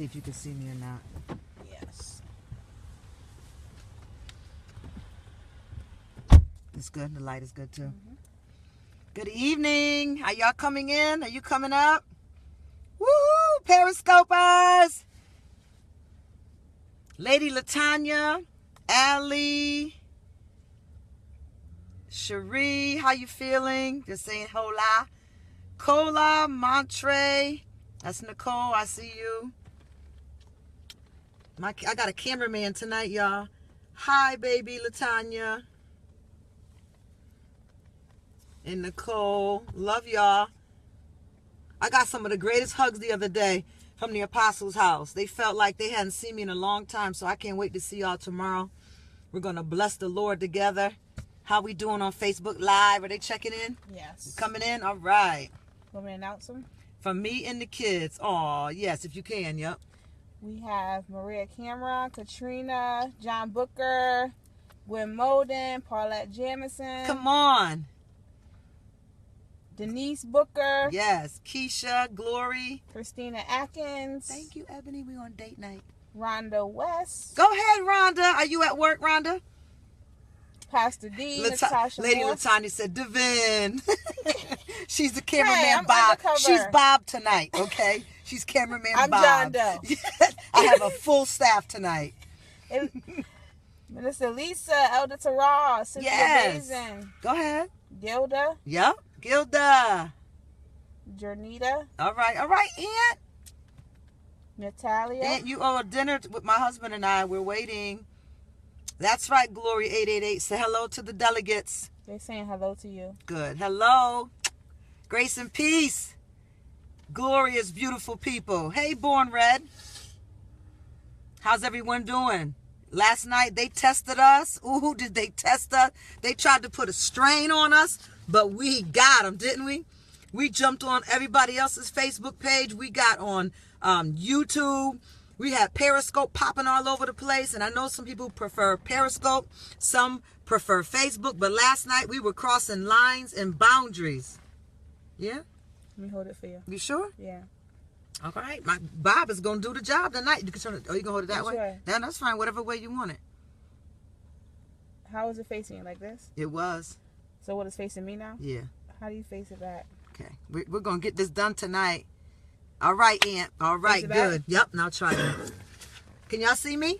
see if you can see me or not. Yes. It's good. The light is good too. Good evening. How y'all coming in? Are you coming up? Woohoo! Periscopers! Lady Latanya, Allie, Cherie, how you feeling? Just saying hola. Cola, Montre. That's Nicole. I see you. I got a cameraman tonight, y'all. Hi, baby Latanya. And Nicole. Love y'all. I got some of the greatest hugs the other day from the Apostles' house. They felt like they hadn't seen me in a long time, so I can't wait to see y'all tomorrow. We're going to bless the Lord together. How we doing on Facebook Live? Are they checking in? Yes. Coming in? All right. Want me to announce them? From me and the kids. Oh, yes, if you can, yep. We have Maria Cameron, Katrina, John Booker, Win Molden, Paulette Jamison. Come on. Denise Booker. Yes. Keisha, Glory. Christina Atkins. Thank you, Ebony. We on date night. Rhonda West. Go ahead, Rhonda. Are you at work, Rhonda? Pastor D. Natasha Lady Moore. Latanya said, Devin. She's the cameraman, I'm Bob. undercover. She's Bob tonight, okay? She's cameraman I'm Bob. John Doe. I have a full staff tonight. Minister Lisa, Elder Tara, Cynthia Yes. Bazin, Go ahead. Gilda, Yep. Gilda. Jernita, All right, Aunt. Natalia. Aunt, you owe a dinner with my husband and I. We're waiting. That's right, Glory 888. Say hello to the delegates. They're saying hello to you. Good. Hello. Grace and peace. Glorious, beautiful people. Hey, Born Red. How's everyone doing? Last night they tested us. Ooh, did they test us? They tried to put a strain on us, but we got them, didn't we? We jumped on everybody else's Facebook page. We got on YouTube. We had Periscope popping all over the place. And I know some people prefer Periscope. Some prefer Facebook. But last night we were crossing lines and boundaries. Yeah? Let me hold it for you. You sure? Yeah. All right. My Bob is going to do the job tonight. You can turn it. Oh, you going to hold it that way? Sure. Yeah, that's fine. Whatever way you want it. How is it facing you? Like this? It was. So what is facing me now? Yeah. How do you face it back? Okay. We're going to get this done tonight. All right, Aunt. All right. Good. Yep. Now try it. Can y'all see me?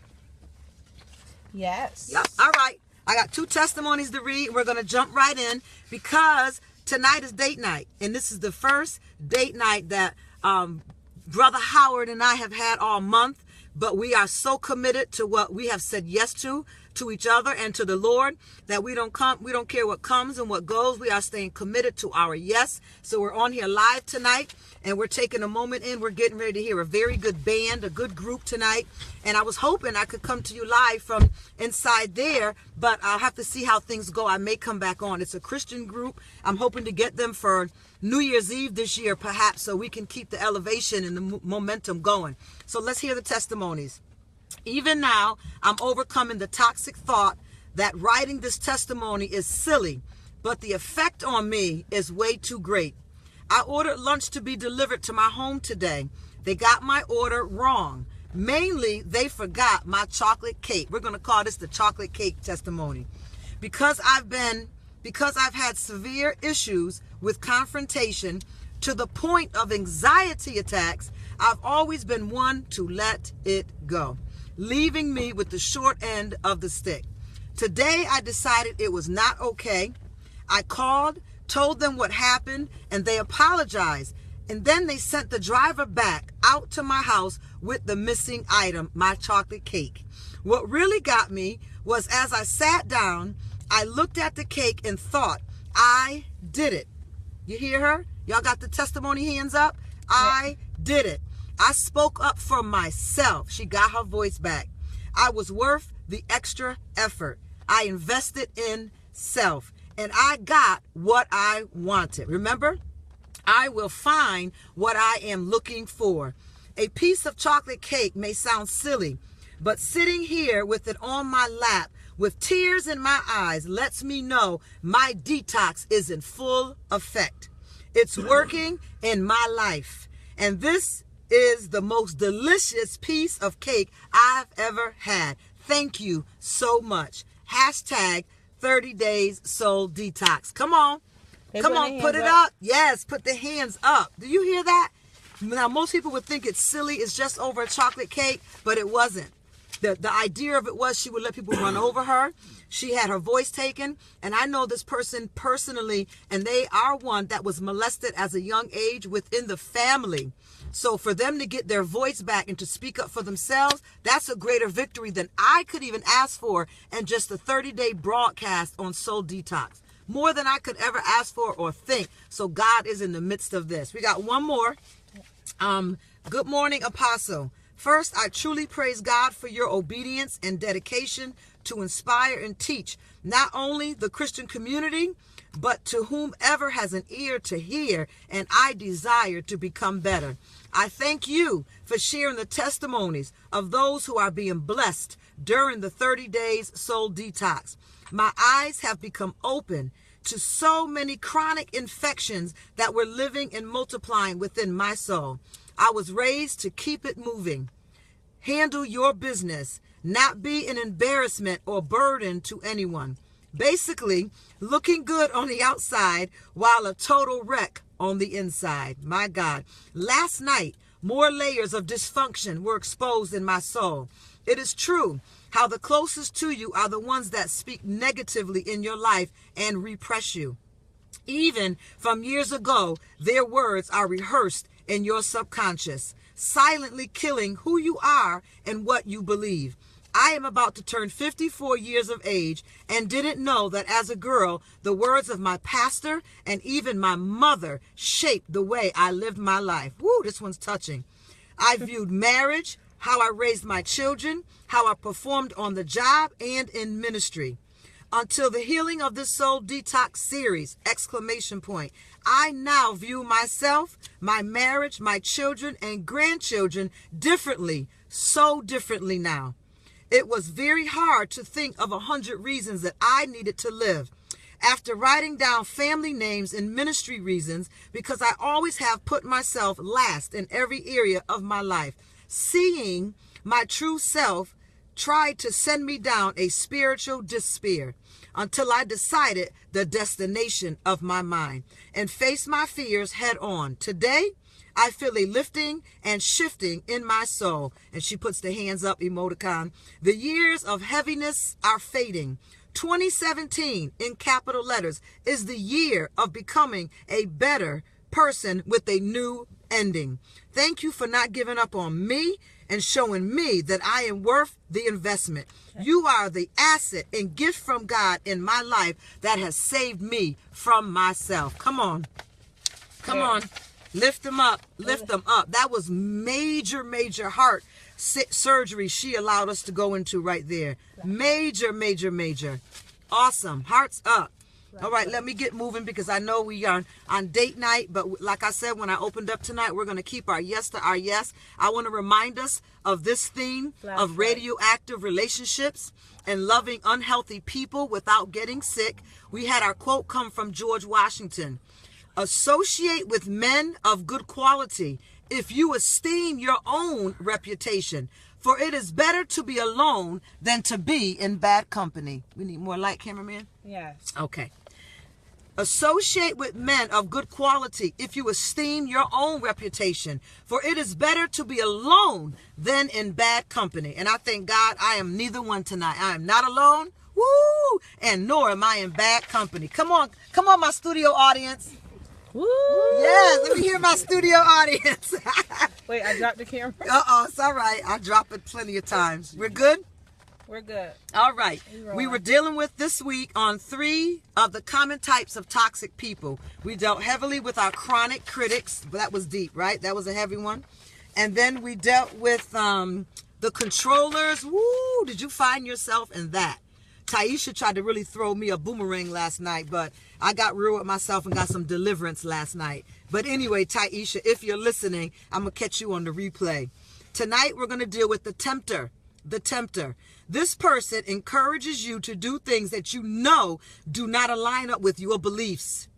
Yes. Yep. All right. I got 2 testimonies to read. We're going to jump right in because tonight is date night. And this is the first date night that Brother Howard and I have had all month. But we are so committed to what we have said yes to each other and to the Lord, that we don't care what comes and what goes. We are staying committed to our yes. So we're on here live tonight, and we're taking a moment in. We're getting ready to hear a very good band, a good group tonight. And I was hoping I could come to you live from inside there, but I'll have to see how things go. I may come back on. It's a Christian group. I'm hoping to get them for New Year's Eve this year, perhaps, so we can keep the elevation and the momentum going. So let's hear the testimonies. Even now, I'm overcoming the toxic thought that writing this testimony is silly, but the effect on me is way too great. I ordered lunch to be delivered to my home today. They got my order wrong. Mainly, they forgot my chocolate cake. We're going to call this the chocolate cake testimony. Because I've had severe issues with confrontation to the point of anxiety attacks, I've always been one to let it go, leaving me with the short end of the stick. Today, I decided it was not okay. I called, told them what happened, and they apologized. And then they sent the driver back out to my house with the missing item, my chocolate cake. What really got me was as I sat down, I looked at the cake and thought, I did it. You hear her? Y'all got the testimony hands up? I did it. I spoke up for myself. She got her voice back. I was worth the extra effort. I invested in self, and I got what I wanted. Remember, I will find what I am looking for. A piece of chocolate cake may sound silly, but sitting here with it on my lap with tears in my eyes lets me know my detox is in full effect. It's working in my life. And this is the most delicious piece of cake I've ever had. Thank you so much. Hashtag 30 days soul detox. Come on. Come on, put it up. Yes, put the hands up. Do you hear that? Now, most people would think it's silly. It's just over a chocolate cake, but it wasn't. The idea of it was she would let people run over her. She had her voice taken. And I know this person personally, and they are one that was molested as a young age within the family. So for them to get their voice back and to speak up for themselves, that's a greater victory than I could even ask for in just a 30-day broadcast on Soul Detox. More than I could ever ask for or think. So God is in the midst of this. We got one more. Good morning, Apostle. First, I truly praise God for your obedience and dedication to inspire and teach not only the Christian community, but to whomever has an ear to hear, and I desire to become better. I thank you for sharing the testimonies of those who are being blessed during the 30 days soul detox. My eyes have become open to so many chronic infections that were living and multiplying within my soul. I was raised to keep it moving. Handle your business, not be an embarrassment or burden to anyone. Basically, looking good on the outside while a total wreck on the inside. My God. Last night, more layers of dysfunction were exposed in my soul. It is true how the closest to you are the ones that speak negatively in your life and repress you. Even from years ago, their words are rehearsed in your subconscious, silently killing who you are and what you believe. I am about to turn 54 years of age and didn't know that as a girl, the words of my pastor and even my mother shaped the way I lived my life. Woo, this one's touching. I viewed marriage, how I raised my children, how I performed on the job and in ministry. Until the healing of this soul detox series, ! I now view myself, my marriage, my children and grandchildren differently, so differently now. It was very hard to think of 100 reasons that I needed to live. After writing down family names and ministry reasons, because I always have put myself last in every area of my life, seeing my true self tried to send me down a spiritual despair until I decided the destination of my mind and faced my fears head on. Today, I feel a lifting and shifting in my soul. And she puts the hands up emoticon. The years of heaviness are fading. 2017 in capital letters is the year of becoming a better person with a new ending. Thank you for not giving up on me and showing me that I am worth the investment. You are the asset and gift from God in my life that has saved me from myself. Come on. Come on. Lift them up. Lift them up. That was major, major heart surgery she allowed us to go into right there. Major, major, major. Awesome. Hearts up. All right, let me get moving because I know we are on date night. But like I said, when I opened up tonight, we're going to keep our yes to our yes. I want to remind us of this theme of radioactive relationships and loving unhealthy people without getting sick. We had our quote come from George Washington. Associate with men of good quality if you esteem your own reputation. For it is better to be alone than to be in bad company. We need more light, cameraman? Yes. Okay. Associate with men of good quality if you esteem your own reputation. For it is better to be alone than in bad company. And I thank God I am neither one tonight. I am not alone. Woo! And nor am I in bad company. Come on, my studio audience. Woo! Yes, let me hear my studio audience. Wait, I dropped the camera. It's all right. I drop it plenty of times. We're good? We're good. All right. We were dealing with this week on 3 of the common types of toxic people. We dealt heavily with our chronic critics. That was deep, right? That was a heavy one. And then we dealt with the controllers. Woo! Did you find yourself in that? Taisha tried to really throw me a boomerang last night, but I got real with myself and got some deliverance last night. But anyway, Taisha, if you're listening, I'm going to catch you on the replay. Tonight, we're going to deal with the tempter. The tempter. This person encourages you to do things that you know do not align up with your beliefs.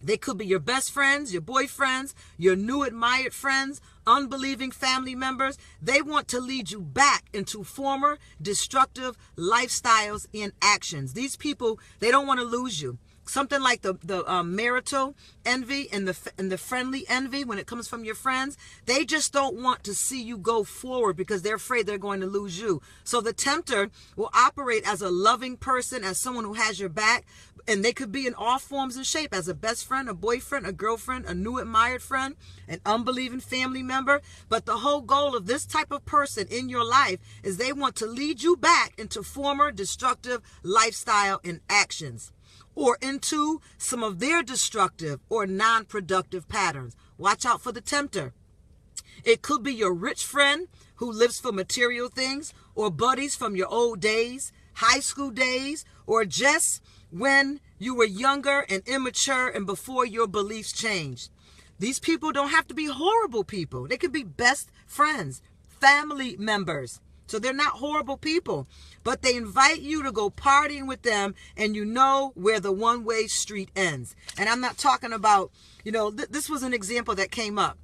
They could be your best friends, your boyfriends, your new admired friends, unbelieving family members, they want to lead you back into former destructive lifestyles and actions. These people, they don't want to lose you. Something like the marital envy and the friendly envy when it comes from your friends, they just don't want to see you go forward because they're afraid they're going to lose you. So the tempter will operate as a loving person, as someone who has your back, and they could be in all forms and shape, as a best friend, a boyfriend, a girlfriend, a new admired friend, an unbelieving family member. But the whole goal of this type of person in your life is they want to lead you back into former destructive lifestyle and actions, or into some of their destructive or non-productive patterns. Watch out for the tempter. It could be your rich friend who lives for material things, or buddies from your old days, high school days, or just when you were younger and immature and before your beliefs changed. These people don't have to be horrible people. They could be best friends, family members. So they're not horrible people, but they invite you to go partying with them, and you know where the one-way street ends. And I'm not talking about, this was an example that came up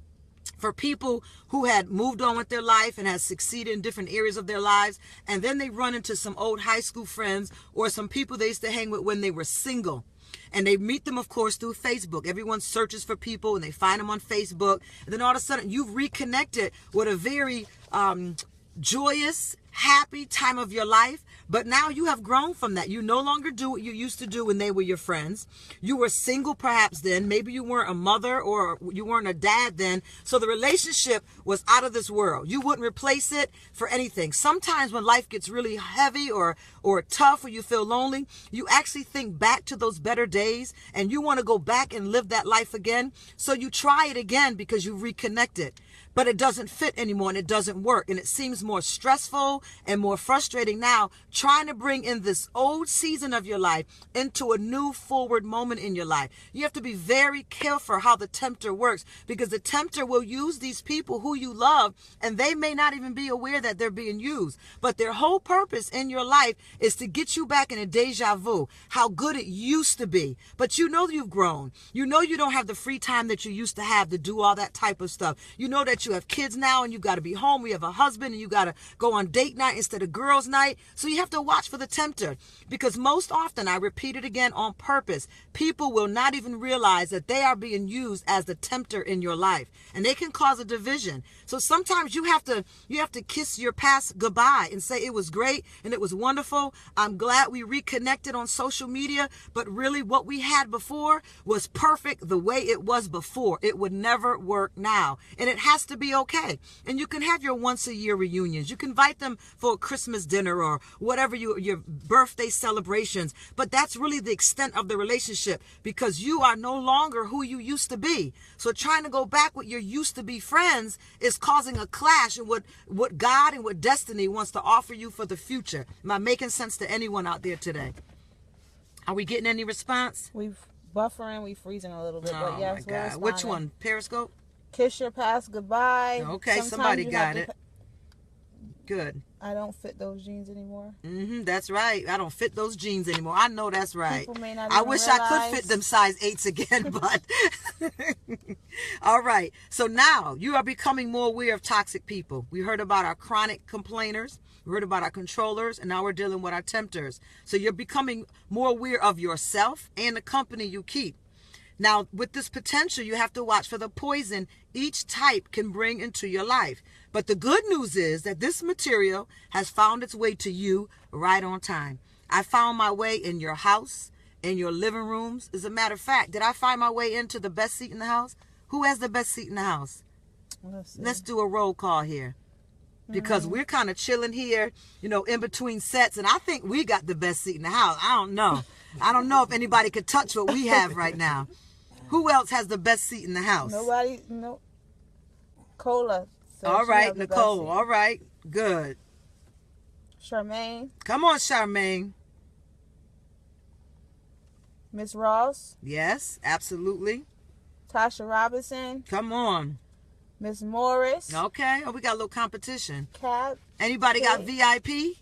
for people who had moved on with their life and has succeeded in different areas of their lives. And then they run into some old high school friends or some people they used to hang with when they were single. And they meet them, of course, through Facebook. Everyone searches for people and they find them on Facebook. And then all of a sudden you've reconnected with a very joyous, happy time of your life. But now you have grown from that. You no longer do what you used to do when they were your friends. You were single perhaps then. Maybe you weren't a mother or you weren't a dad then. So the relationship was out of this world. You wouldn't replace it for anything. Sometimes when life gets really heavy or tough, or you feel lonely, you actually think back to those better days and you want to go back and live that life again. So you try it again because you reconnected. But it doesn't fit anymore and it doesn't work. And it seems more stressful and more frustrating now, trying to bring in this old season of your life into a new forward moment in your life. You have to be very careful how the tempter works, because the tempter will use these people who you love, and they may not even be aware that they're being used. But their whole purpose in your life is to get you back in a deja vu, how good it used to be. But you know you've grown. You know you don't have the free time that you used to have to do all that type of stuff. You know that you have kids now and you got to be home. We have a husband and you got to go on date night instead of girls night. So you have to watch for the tempter, because most often, I repeat it again on purpose, people will not even realize that they are being used as the tempter in your life, and they can cause a division. So sometimes you have to kiss your past goodbye and say it was great and it was wonderful. I'm glad we reconnected on social media, but really what we had before was perfect the way it was before. It would never work now, and it has to be okay. And you can have your once a year reunions. You can invite them for a Christmas dinner or whatever your birthday celebrations, but that's really the extent of the relationship, because you are no longer who you used to be. So trying to go back with your used to be friends is causing a clash in what God and what destiny wants to offer you for the future. Am I making sense to anyone out there today? Are we getting any response? We've buffering, we freezing a little bit, but yes, my God. Which one? Periscope? Kiss your past goodbye. Okay, sometimes somebody got it. Good. I don't fit those jeans anymore. That's right. I don't fit those jeans anymore. I know that's right. People may not I wish realize. I could fit them size 8s again, but all right. So now you are becoming more aware of toxic people. We heard about our chronic complainers. We heard about our controllers, and now we're dealing with our tempters. So you're becoming more aware of yourself and the company you keep. Now, with this potential, you have to watch for the poison each type can bring into your life. But the good news is that this material has found its way to you right on time. I found my way in your house, in your living rooms. As a matter of fact, did I find my way into the best seat in the house? Who has the best seat in the house? Let's do a roll call here. Because we're kind of chilling here, in between sets. And I think we got the best seat in the house. I don't know. I don't know if anybody could touch what we have right now. Who else has the best seat in the house? Nobody. No. Cola. All right, Nicole. All right. Good. Charmaine. Come on, Charmaine. Miss Ross. Yes, absolutely. Tasha Robinson. Come on. Miss Morris. Okay. Oh, we got a little competition. Cat. Anybody got VIP?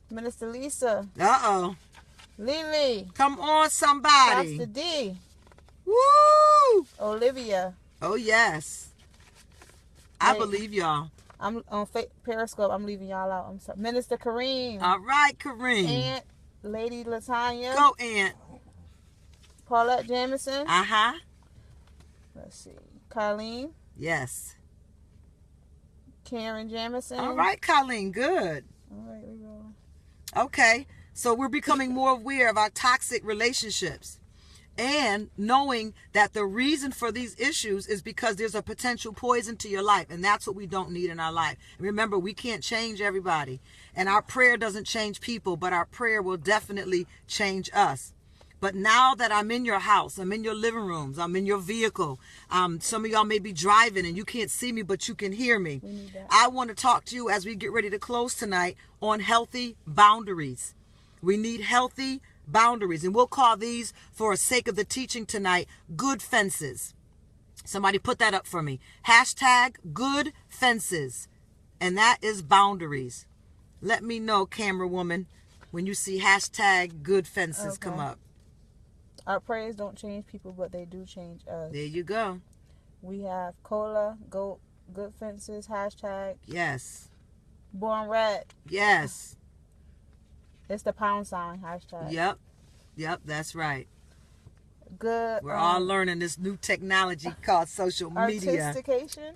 Minister Lisa. Uh-oh. Lily. Come on, somebody. Pastor D. Woo! Olivia. Oh, yes. I believe y'all. I'm on Periscope. I'm leaving y'all out. I'm sorry. Minister Kareem. All right, Kareem. Aunt Lady Latanya. Go, Aunt. Paulette Jamison. Uh-huh. Let's see. Colleen. Yes. Karen Jamison. All right, Colleen. Good. All right, we rolling. Okay. So we're becoming more aware of our toxic relationships and knowing that the reason for these issues is because there's a potential poison to your life, and that's what we don't need in our life. And remember, we can't change everybody, and our prayer doesn't change people, but our prayer will definitely change us. But now that I'm in your house, I'm in your living rooms, I'm in your vehicle, some of y'all may be driving and you can't see me, but you can hear me. I want to talk to you as we get ready to close tonight on healthy boundaries. We need healthy boundaries, and we'll call these, for the sake of the teaching tonight, good fences. Somebody put that up for me. Hashtag good fences, and that is boundaries. Let me know, camera woman, when you see hashtag good fences come up. Our prayers don't change people, but they do change us. There you go. We have Cola, good fences, hashtag. Yes. Born Red. Yes. It's the pound sign, hashtag. Yep, that's right. Good. We're all learning this new technology called social media. Artistication.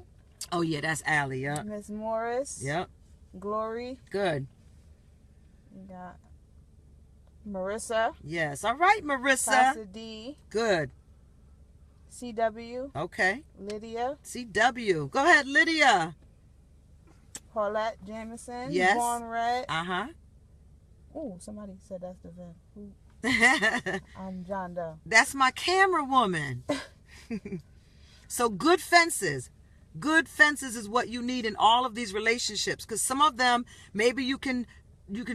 Oh, yeah, that's Allie, yep. Miss Morris. Yep. Glory. Good. We got Marissa. Yes. All right, Marissa. Pastor D. Good. CW. Okay. Lydia. CW. Go ahead, Lydia. Paulette Jamison. Yes. Born Red. Uh-huh. Oh, somebody said that's the vent. I'm John Doe. That's my camera woman. So good fences. Good fences is what you need in all of these relationships, because some of them, maybe you can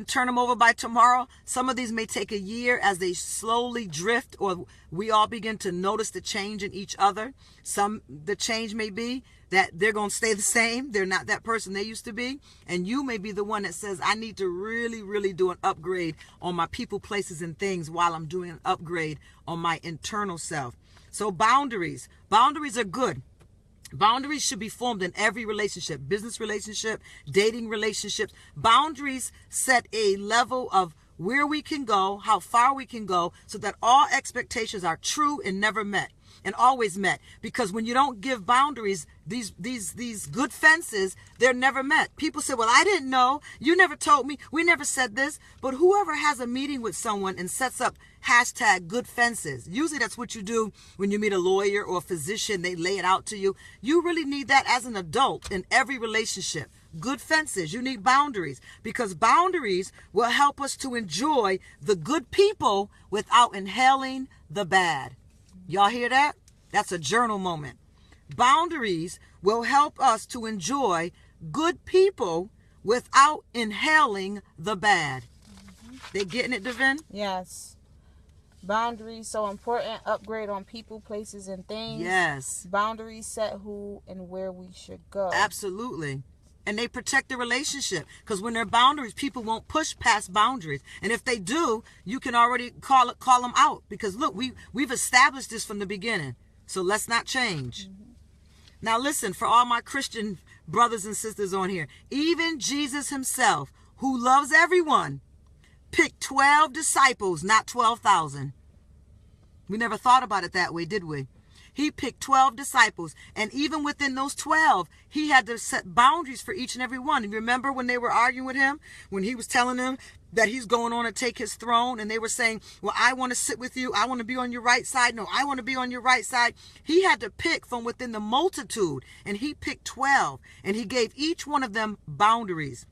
turn them over by tomorrow. Some of these may take a year as they slowly drift, or we all begin to notice the change in each other. The change may be that they're going to stay the same. They're not that person they used to be. And you may be the one that says, I need to really, really do an upgrade on my people, places, and things while I'm doing an upgrade on my internal self. So boundaries. Boundaries are good. Boundaries should be formed in every relationship, business relationship, dating relationships. Boundaries set a level of where we can go, how far we can go, so that all expectations are true and never met, and always met. Because when you don't give boundaries, these good fences, they're never met. People say, well, I didn't know. You never told me. We never said this. But whoever has a meeting with someone and sets up hashtag good fences, usually that's what you do when you meet a lawyer or a physician. They lay it out to you. You really need that as an adult in every relationship. Good fences. You need boundaries, because boundaries will help us to enjoy the good people without inhaling the bad. Y'all hear that? That's a journal moment. Boundaries will help us to enjoy good people without inhaling the bad. They getting it, Devin? Yes. Boundaries so important. Upgrade on people, places, and things. Yes. Boundaries set who and where we should go. Absolutely. And they protect the relationship, because when there are boundaries, people won't push past boundaries. And if they do, you can already call them out, because look, we've established this from the beginning. So let's not change. Now listen, for all my Christian brothers and sisters on here, even Jesus himself, who loves everyone, picked 12 disciples, not 12,000. We never thought about it that way, did we? He picked 12 disciples, and even within those 12, he had to set boundaries for each and every one. And remember when they were arguing with him, when he was telling them that he's going on to take his throne, and they were saying, well, I want to sit with you. I want to be on your right side. No, I want to be on your right side. He had to pick from within the multitude, and he picked 12, and he gave each one of them boundaries.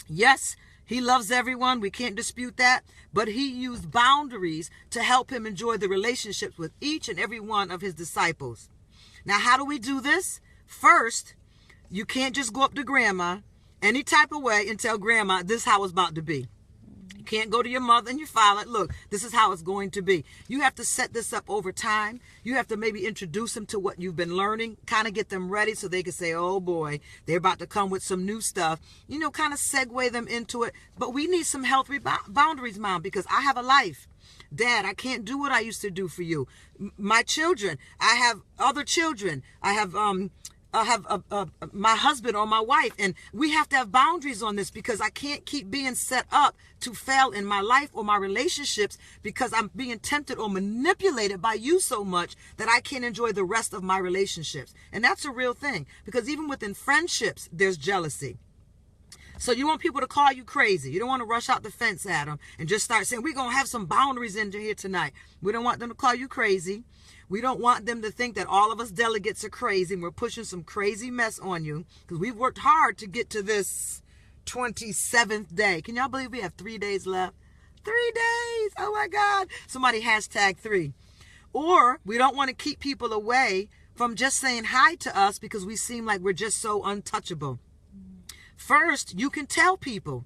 Yes, he loves everyone. We can't dispute that. But he used boundaries to help him enjoy the relationships with each and every one of his disciples. Now, how do we do this? First, you can't just go up to grandma any type of way and tell grandma this is how it's about to be. You can't go to your mother and your father. Look, this is how it's going to be. You have to set this up over time. You have to maybe introduce them to what you've been learning, kind of get them ready so they can say, oh boy, they're about to come with some new stuff. You know, kind of segue them into it. But we need some healthy boundaries, Mom, because I have a life. Dad, I can't do what I used to do for you. My children, I have other children. I have have my husband or my wife, and we have to have boundaries on this, because I can't keep being set up to fail in my life or my relationships because I'm being tempted or manipulated by you so much that I can't enjoy the rest of my relationships. And that's a real thing, because even within friendships, there's jealousy. So you want people to call you crazy. You don't want to rush out the fence at them and just start saying, we're going to have some boundaries in here tonight. We don't want them to call you crazy. We don't want them to think that all of us delegates are crazy and we're pushing some crazy mess on you, because we've worked hard to get to this 27th day. Can y'all believe we have 3 days left? 3 days. Oh my God. Somebody #3. Or we don't want to keep people away from just saying hi to us because we seem like we're just so untouchable. First, you can tell people,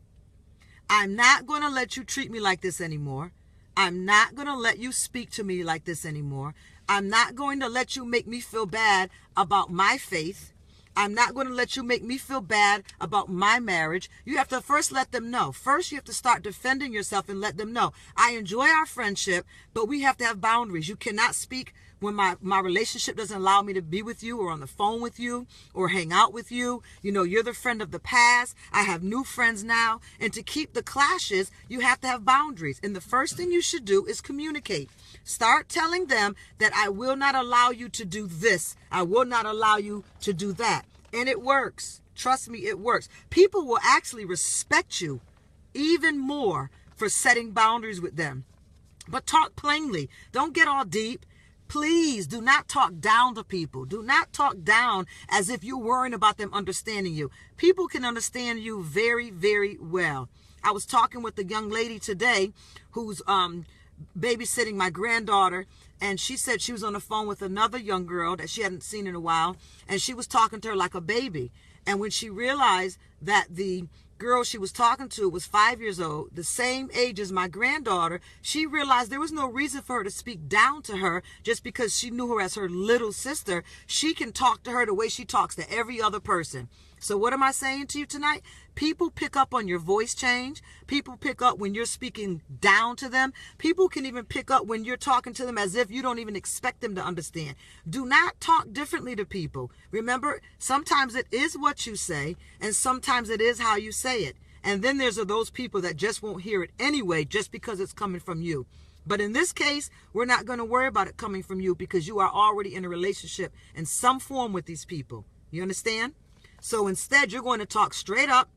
I'm not going to let you treat me like this anymore. I'm not going to let you speak to me like this anymore. I'm not going to let you make me feel bad about my faith. I'm not going to let you make me feel bad about my marriage. You have to first let them know. First, you have to start defending yourself and let them know. I enjoy our friendship, but we have to have boundaries. You cannot speak when my relationship doesn't allow me to be with you or on the phone with you or hang out with you. You know, you're the friend of the past. I have new friends now. And to keep the clashes, you have to have boundaries. And the first thing you should do is communicate. Start telling them that I will not allow you to do this. I will not allow you to do that. And it works. Trust me, it works. People will actually respect you even more for setting boundaries with them. But talk plainly. Don't get all deep. Please do not talk down to people. Do not talk down as if you're worrying about them understanding you. People can understand you very, very well. I was talking with a young lady today who's babysitting my granddaughter, and she said she was on the phone with another young girl that she hadn't seen in a while, and she was talking to her like a baby. And when she realized that the girl she was talking to was 5 years old, the same age as my granddaughter, she realized there was no reason for her to speak down to her just because she knew her as her little sister. She can talk to her the way she talks to every other person. So what am I saying to you tonight? People pick up on your voice change. People pick up when you're speaking down to them. People can even pick up when you're talking to them as if you don't even expect them to understand. Do not talk differently to people. Remember, sometimes it is what you say, and sometimes it is how you say it. And then there's those people that just won't hear it anyway just because it's coming from you. But in this case, we're not going to worry about it coming from you because you are already in a relationship in some form with these people. You understand? So instead, you're going to talk straight up.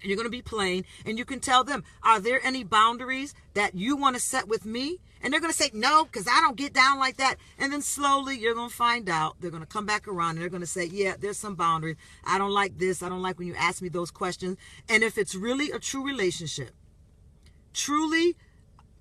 You're going to be plain, and you can tell them, are there any boundaries that you want to set with me? And they're going to say, no, because I don't get down like that. And then slowly you're going to find out. They're going to come back around and they're going to say, yeah, there's some boundaries. I don't like this. I don't like when you ask me those questions. And if it's really a true relationship, truly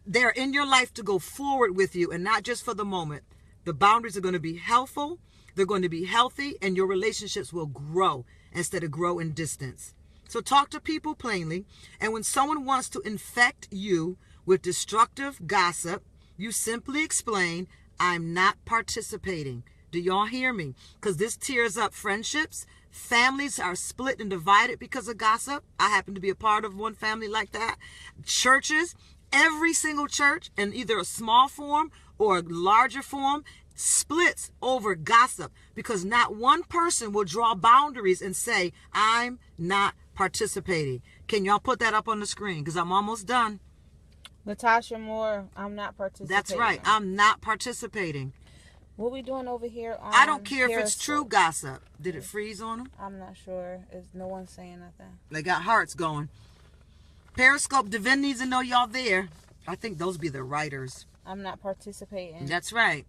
they're in your life to go forward with you and not just for the moment, the boundaries are going to be helpful. They're going to be healthy, and your relationships will grow instead of grow in distance. So talk to people plainly. And when someone wants to infect you with destructive gossip, you simply explain, I'm not participating. Do y'all hear me? Because this tears up friendships. Families are split and divided because of gossip. I happen to be a part of one family like that. Churches, every single church in either a small form or a larger form splits over gossip because not one person will draw boundaries and say, I'm not participating. Can y'all put that up on the screen? Because I'm almost done. Natasha Moore, I'm not participating. That's right. I'm not participating. What we doing over here on I don't care if it's Periscope? true gossip. Did it freeze on them? I'm not sure. Is no one saying nothing? They got hearts going. Periscope, Devin needs to know y'all there. I think those be the writers. I'm not participating. That's right.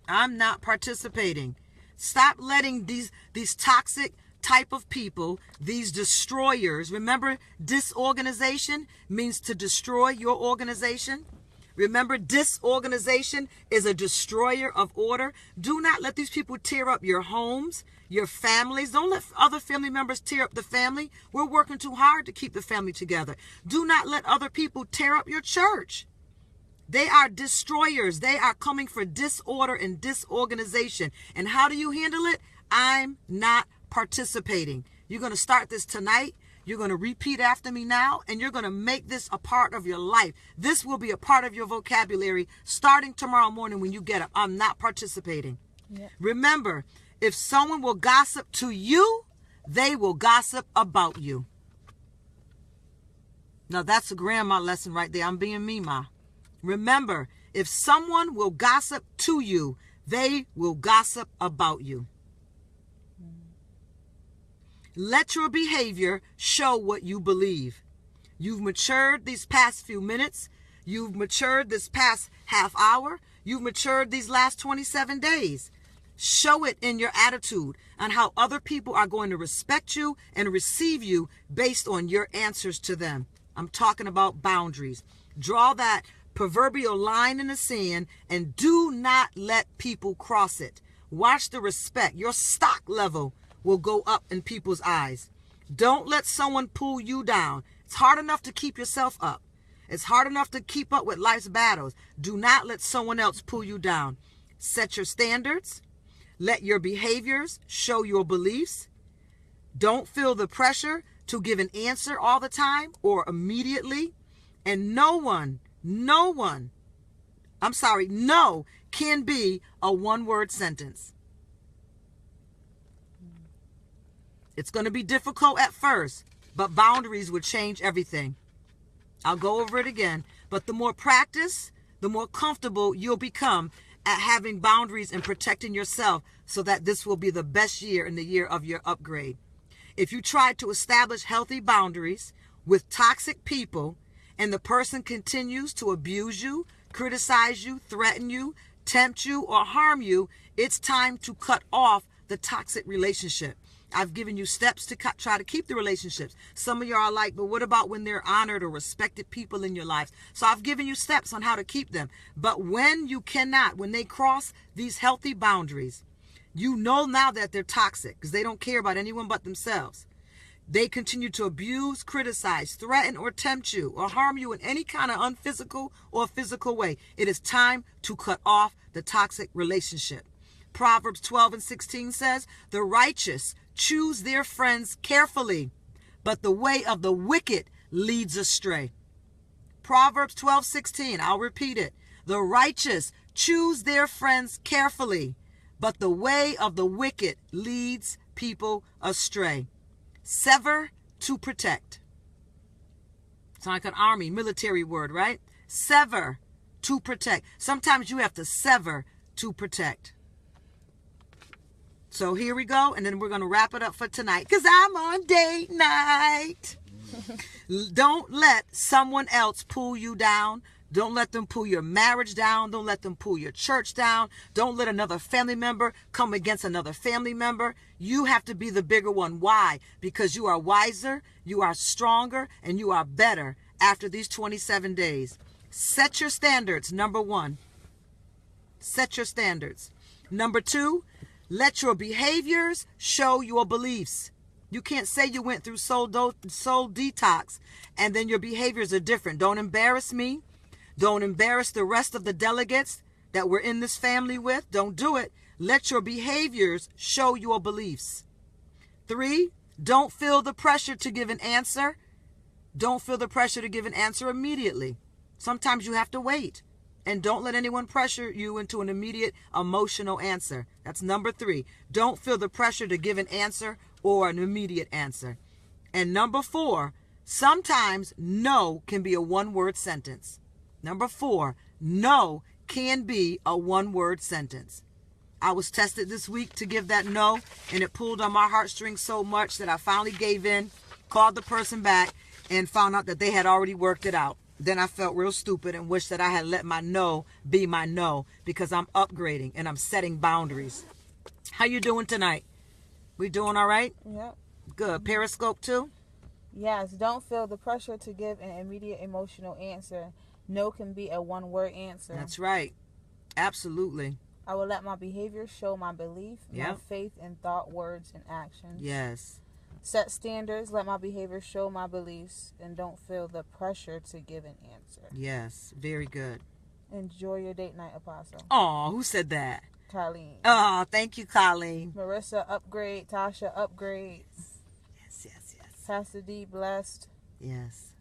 I'm not participating. Stop letting these toxic type of people, these destroyers. Remember, disorganization means to destroy your organization. Remember, disorganization is a destroyer of order. Do not let these people tear up your homes, your families. Don't let other family members tear up the family. We're working too hard to keep the family together. Do not let other people tear up your church. They are destroyers. They are coming for disorder and disorganization. And how do you handle it? I'm not participating. You're going to start this tonight. You're going to repeat after me now, and you're going to make this a part of your life. This will be a part of your vocabulary starting tomorrow morning when you get up. I'm not participating. Yep. Remember, If someone will gossip to you, they will gossip about you. Now, that's a grandma lesson right there. I'm being me, Ma. Remember, if someone will gossip to you, they will gossip about you. Let your behavior show what you believe. You've matured these past few minutes. You've matured this past half hour. You've matured these last 27 days. Show it in your attitude on how other people are going to respect you and receive you based on your answers to them. I'm talking about boundaries. Draw that proverbial line in the sand and do not let people cross it. Watch the respect. Your stock level will go up in people's eyes. Don't let someone pull you down. It's hard enough to keep yourself up. It's hard enough to keep up with life's battles. Do not let someone else pull you down. Set your standards. Let your behaviors show your beliefs. Don't feel the pressure to give an answer all the time or immediately. And no can be a one-word sentence. It's going to be difficult at first, but boundaries will change everything. I'll go over it again. But the more practice, the more comfortable you'll become at having boundaries and protecting yourself, so that this will be the best year in the year of your upgrade. If you try to establish healthy boundaries with toxic people and the person continues to abuse you, criticize you, threaten you, tempt you, or harm you, it's time to cut off the toxic relationship. I've given you steps to try to keep the relationships. Some of you are like, but what about when they're honored or respected people in your lives? So I've given you steps on how to keep them. But when they cross these healthy boundaries, you know now that they're toxic because they don't care about anyone but themselves. They continue to abuse, criticize, threaten, or tempt you or harm you in any kind of unphysical or physical way. It is time to cut off the toxic relationship. Proverbs 12:16 says, the righteous choose their friends carefully, but the way of the wicked leads astray. Proverbs 12:16, I'll repeat it. The righteous choose their friends carefully, but the way of the wicked leads people astray. Sever to protect. It's like an army, military word, right? Sever to protect. Sometimes you have to sever to protect. So here we go, and then we're going to wrap it up for tonight because I'm on date night. Don't let someone else pull you down. Don't let them pull your marriage down. Don't let them pull your church down. Don't let another family member come against another family member. You have to be the bigger one. Why? Because you are wiser, you are stronger, and you are better after these 27 days. Set your standards, number one. Set your standards. Number two, let your behaviors show your beliefs. You can't say you went through soul detox and then your behaviors are different. Don't embarrass me. Don't embarrass the rest of the delegates that we're in this family with. Don't do it. Let your behaviors show your beliefs. 3, don't feel the pressure to give an answer. Don't feel the pressure to give an answer immediately. Sometimes you have to wait. And don't let anyone pressure you into an immediate emotional answer. That's number 3. Don't feel the pressure to give an answer or an immediate answer. And number 4, sometimes no can be a one-word sentence. Number 4, no can be a one-word sentence. I was tested this week to give that no, and it pulled on my heartstrings so much that I finally gave in, called the person back, and found out that they had already worked it out. Then I felt real stupid and wished that I had let my no be my no, because I'm upgrading and I'm setting boundaries. How you doing tonight? We doing all right? Yep. Good. Periscope too? Yes. Don't feel the pressure to give an immediate emotional answer. No can be a one-word answer. That's right. Absolutely. I will let my behavior show my belief, my faith in thought, words, and actions. Yes. Set standards, let my behavior show my beliefs, and don't feel the pressure to give an answer. Yes. Very good. Enjoy your date night, Apostle. Oh, who said that? Colleen. Oh, thank you, Colleen. Marissa, upgrade. Tasha, upgrades. Yes, yes, yes. Pastor D, blessed. Yes.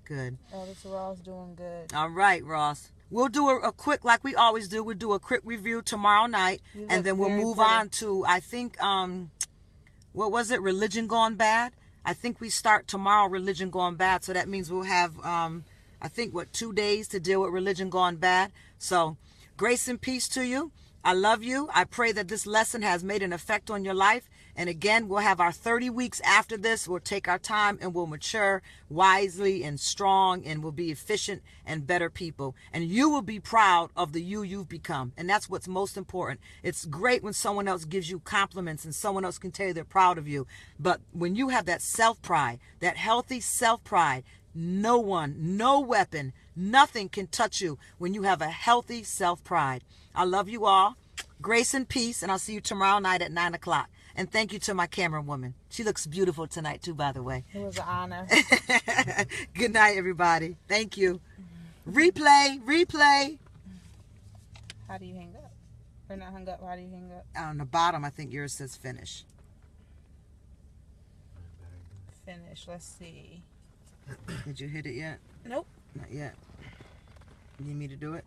Good. Elder Ross doing good. All right, Ross. We'll do a quick, like we always do, we'll do a quick review tomorrow night. And then we'll move on to, I think, what was it? Religion Gone Bad? I think we start tomorrow, Religion Gone Bad. So that means we'll have, I think, 2 days to deal with Religion Gone Bad. So grace and peace to you. I love you. I pray that this lesson has made an effect on your life. And again, we'll have our 30 weeks after this. We'll take our time and we'll mature wisely and strong, and we'll be efficient and better people. And you will be proud of the you've become. And that's what's most important. It's great when someone else gives you compliments and someone else can tell you they're proud of you. But when you have that self-pride, that healthy self-pride, no one, no weapon, nothing can touch you when you have a healthy self-pride. I love you all. Grace and peace. And I'll see you tomorrow night at 9 o'clock. And thank you to my camera woman. She looks beautiful tonight too, by the way. It was an honor. Good night, everybody. Thank you. Replay. How do you hang up? Or not hung up, how do you hang up? On the bottom, I think yours says finish. Finish, let's see. Did you hit it yet? Nope. Not yet. You need me to do it?